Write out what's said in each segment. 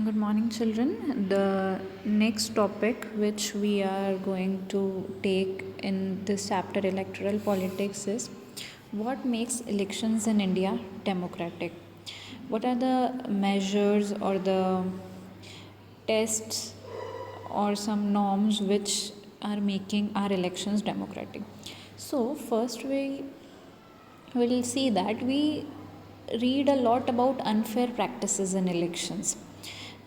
Good morning, children. The next topic which we are going to take in this chapter, electoral politics, is what makes elections in India democratic? What are the measures or the tests or some norms which are making our elections democratic? So, first we will see that we read a lot about unfair practices in elections.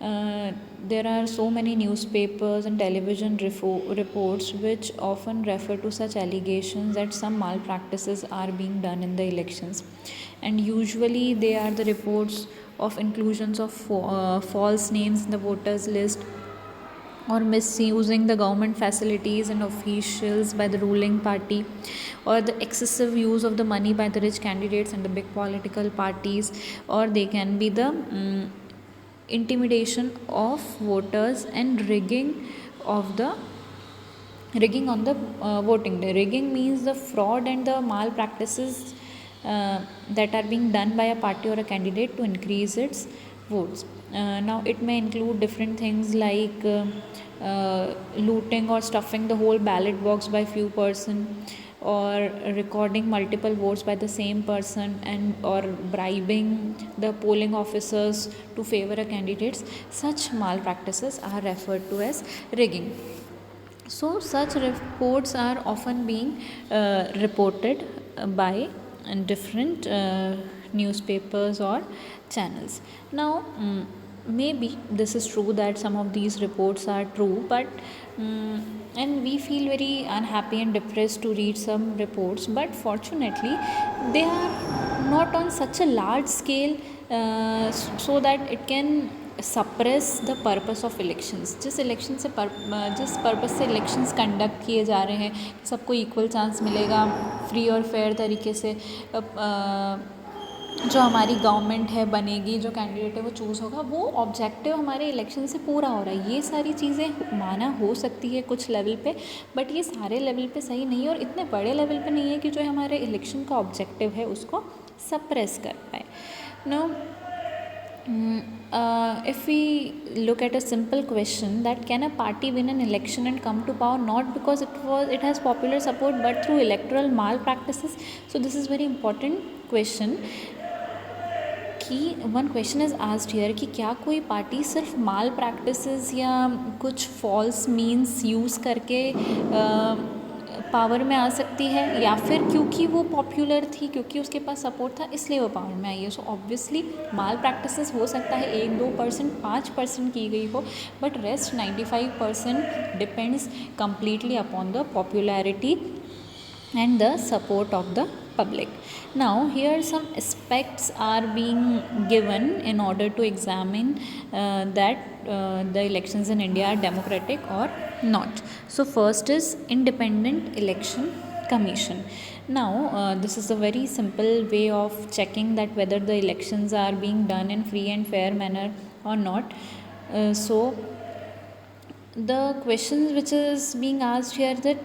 There are so many newspapers and television reports which often refer to such allegations that some malpractices are being done in the elections, and usually they are the reports of inclusions of false names in the voters list, or misusing the government facilities and officials by the ruling party, or the excessive use of the money by the rich candidates and the big political parties, or they can be the intimidation of voters and rigging on the voting day. Rigging means the fraud and the malpractices that are being done by a party or a candidate to increase its votes. Now it may include different things like looting or stuffing the whole ballot box by few person, or recording multiple votes by the same person, and or bribing the polling officers to favor a candidate. Such malpractices are referred to as rigging. So such reports are often being reported by different newspapers or channels. Now maybe this is true that some of these reports are true, but and we feel very unhappy and depressed to read some reports, but fortunately they are not on such a large scale so that it can suppress the purpose of elections. जिस purpose से elections conduct किए जा रहे हैं, सबको equal chance मिलेगा free और fair तरीके से, जो हमारी गवर्नमेंट है बनेगी, जो कैंडिडेट है वो चूज़ होगा, वो ऑब्जेक्टिव हमारे इलेक्शन से पूरा हो रहा है। ये सारी चीज़ें माना हो सकती है कुछ लेवल पे, बट ये सारे लेवल पे सही नहीं है और इतने बड़े लेवल पे नहीं है कि जो हमारे इलेक्शन का ऑब्जेक्टिव है उसको सप्रेस कर पाए। No if we look at a simple question, that can a party win an election and come to power not because it has popular support but through electoral malpractices? So this is very important question कि one question is asked here कि क्या कोई party सिर्फ माल practices या कुछ false means use करके power में आ सकती है, या फिर क्योंकि वो पॉपुलर थी, क्योंकि उसके पास सपोर्ट था इसलिए वो पावर में आई है। सो ऑब्वियसली माल प्रैक्टिसेस हो सकता है 1-2%, 5% की गई हो, but rest 95% depends completely upon the popularity and the support of the public. Now here some aspects are being given in order to examine that the elections in India are democratic or not. So first is Independent Election Commission. Now this is a very simple way of checking that whether the elections are being done in free and fair manner or not. So the questions which is being asked here, that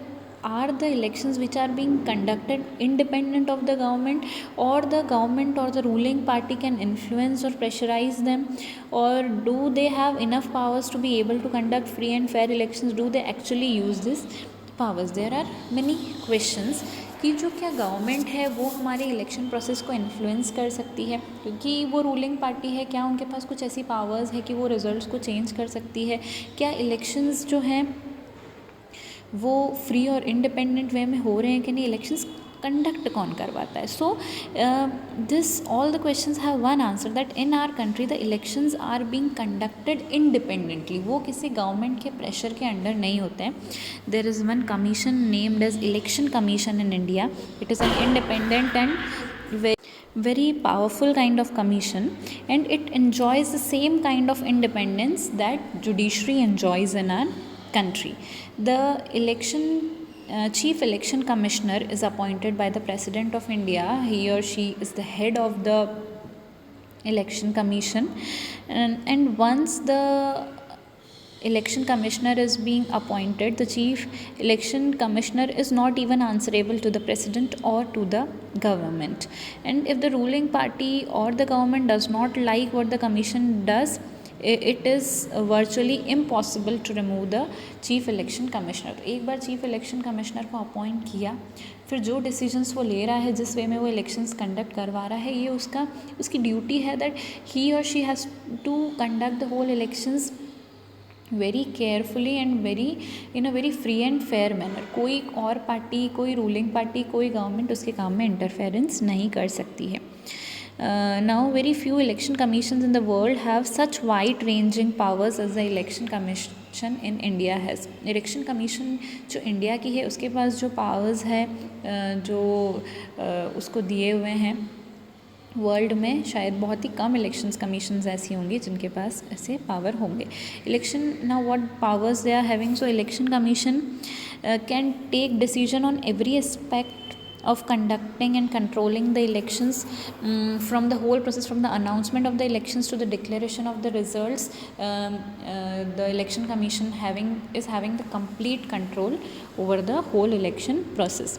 are the elections which are being conducted independent of the government, or the government or the ruling party can influence or pressurize them, or do they have enough powers to be able to conduct free and fair elections? Do they actually use this powers? There are many questions कि जो क्या government है वो हमारे election process को influence कर सकती है, क्योंकि वो रूलिंग पार्टी है, क्या उनके पास कुछ ऐसी पावर्स है कि वो रिजल्ट्स को चेंज कर सकती है? क्या इलेक्शंस जो हैं वो फ्री और इंडिपेंडेंट वे में हो रहे हैं कि नहीं? इलेक्शंस कंडक्ट कौन करवाता है? So this all the questions have one answer, that in our country the elections are being conducted independently. वो किसी गवर्नमेंट के प्रेशर के अंडर नहीं होते हैं। There is one commission named as election commission in India. It is an independent and very powerful kind of commission, and it enjoys the same kind of independence that judiciary enjoys in our country. The chief election commissioner is appointed by the President of India. He or she is the head of the election commission, and once the election commissioner is being appointed, the chief election commissioner is not even answerable to the president or to the government. And if the ruling party or the government does not like what the commission does, it is virtually impossible to remove the chief election commissioner. तो एक बार chief election commissioner को appoint किया, फिर जो decisions वो ले रहा है, जिस वे में वो इलेक्शंस कंडक्ट करवा रहा है, ये उसकी ड्यूटी है दैट ही और she has to conduct the whole elections very carefully and very in a very free and fair manner. कोई और पार्टी, कोई रूलिंग पार्टी, कोई गवर्नमेंट उसके काम में इंटरफेरेंस नहीं कर सकती है. Now very few election commissions in the world have such wide ranging powers as the election commission in India has. election commission जो इंडिया की है उसके पास जो powers है जो उसको दिए हुए हैं, वर्ल्ड में शायद बहुत ही कम इलेक्शंस कमीशंस ऐसी होंगी जिनके पास ऐसे पावर होंगे. Election now what powers they are having. So election commission can take decision on every aspect of conducting and controlling the elections, from the whole process, from the announcement of the elections to the declaration of the results. The election commission is having the complete control over the whole election process.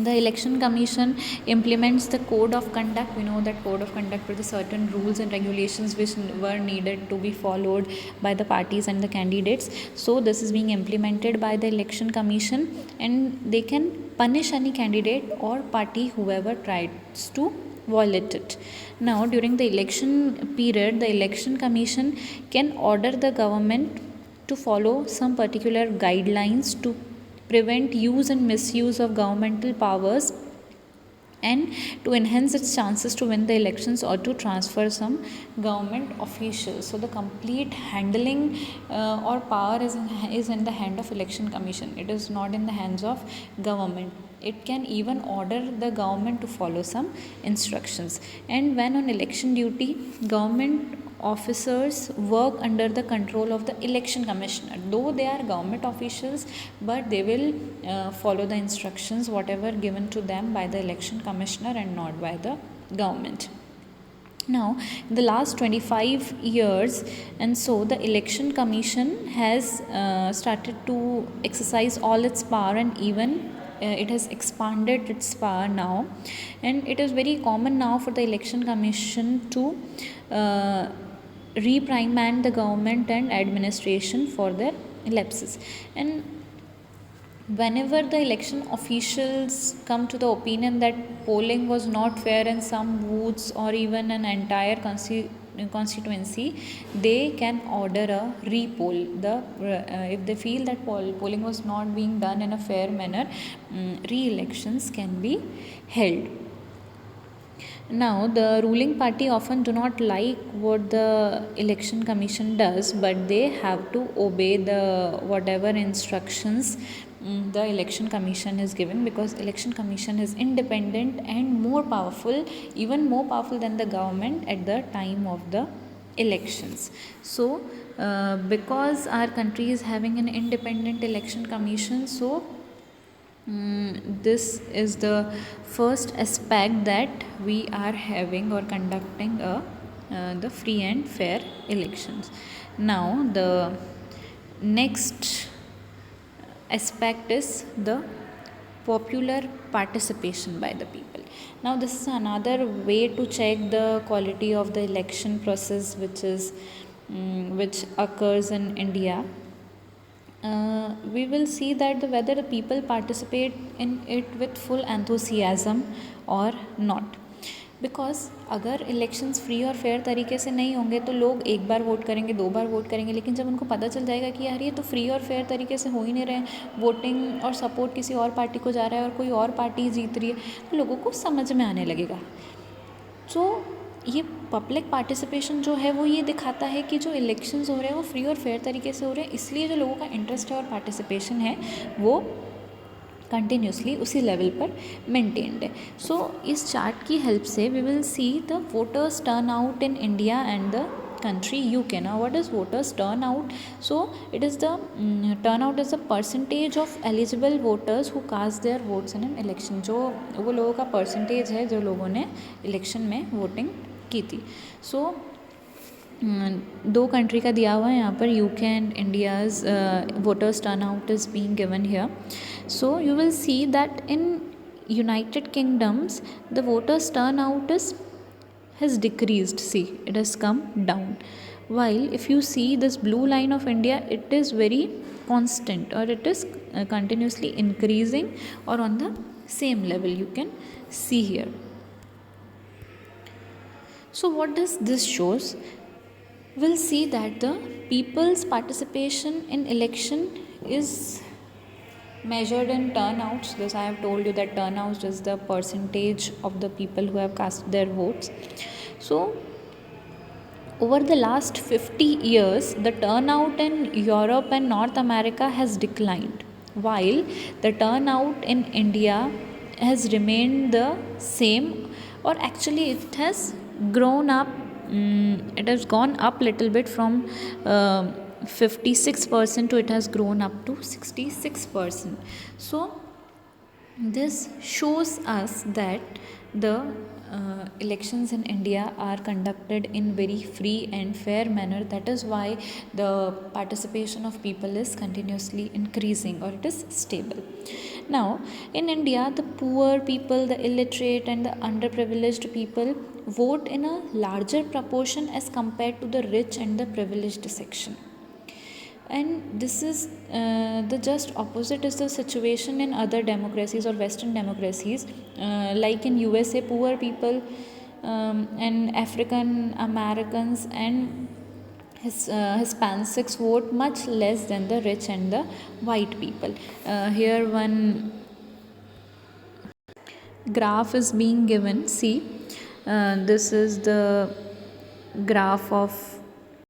The election commission implements the code of conduct. We know that code of conduct were the certain rules and regulations which were needed to be followed by the parties and the candidates. So this is being implemented by the election commission, and they can punish any candidate or party whoever tries to violate it. Now during the election period, the election commission can order the government to follow some particular guidelines to prevent use and misuse of governmental powers and to enhance its chances to win the elections or to transfer some government officials. So the complete handling or power is in the hand of election commission. It is not in the hands of government. It can even order the government to follow some instructions. And when on election duty, government officers work under the control of the election commissioner. Though they are government officials, but they will follow the instructions whatever given to them by the election commissioner and not by the government. Now in the last 25 years, and so the election commission has started to exercise all its power, and even it has expanded its power now, and it is very common now for the election commission to reprimand the government and administration for their lapses. And whenever the election officials come to the opinion that polling was not fair in some booths or even an entire constituency, they can order a repoll. If they feel that polling was not being done in a fair manner, re-elections can be held. Now the ruling party often do not like what the election commission does, but they have to obey the whatever instructions the election commission is given, because election commission is independent and more powerful, even more powerful than the government at the time of the elections. So because our country is having an independent election commission, so this is the first aspect that we are having or conducting the free and fair elections. Now the next aspect is the popular participation by the people. Now this is another way to check the quality of the election process which occurs in India. We will see that whether the people participate in it with full enthusiasm or not. Because अगर elections free और fair तरीके से नहीं होंगे तो लोग एक बार vote करेंगे, 2 बार वोट करेंगे, लेकिन जब उनको पता चल जाएगा कि यार ये तो फ्री और फेयर तरीके से हो ही नहीं रहे हैं, वोटिंग और सपोर्ट किसी और पार्टी को जा रहा है और कोई और पार्टी जीत रही है, तो लोगों को समझ में आने लगेगा. तो ये पब्लिक पार्टिसिपेशन जो है वो ये दिखाता है कि जो इलेक्शंस हो रहे हैं वो फ्री और फेयर तरीके से हो रहे हैं, इसलिए जो लोगों का इंटरेस्ट है और पार्टिसिपेशन है वो कंटिन्यूसली उसी लेवल पर मेंटेन्ड है. सो इस चार्ट की हेल्प से we will see the voters turn out in India and the country UK. Now what is voters turnout? So it is the turnout is the percentage of eligible voters who cast their votes in an election. जो वो लोगों का percentage है जो लोगों ने election में voting की थी. So 2 कंट्री का दिया हुआ है यहाँ पर, UK and India's voters turnout is being given here. So you will see that in United Kingdoms the voters turnout is has decreased. See, it has come down. While if you see this blue line of India, it is very constant, or it is continuously increasing or on the same level, you can see here. So what does this shows? We'll see that the people's participation in election is measured in turnouts. This I have told you, that turnouts is the percentage of the people who have cast their votes. So over the last 50 years, the turnout in Europe and North America has declined, while the turnout in India has remained the same, or actually it has grown up. It has gone up little bit from 56% to it has grown up to 66%. So this shows us that the elections in India are conducted in very free and fair manner. That is why the participation of people is continuously increasing, or it is stable. Now, in India, the poor people, the illiterate, and the underprivileged people vote in a larger proportion as compared to the rich and the privileged section. And this is the just opposite is the situation in other democracies or Western democracies, like in USA, poor people and African Americans and Hispanics vote much less than the rich and the white people. Here one graph is being given. See, this is the graph of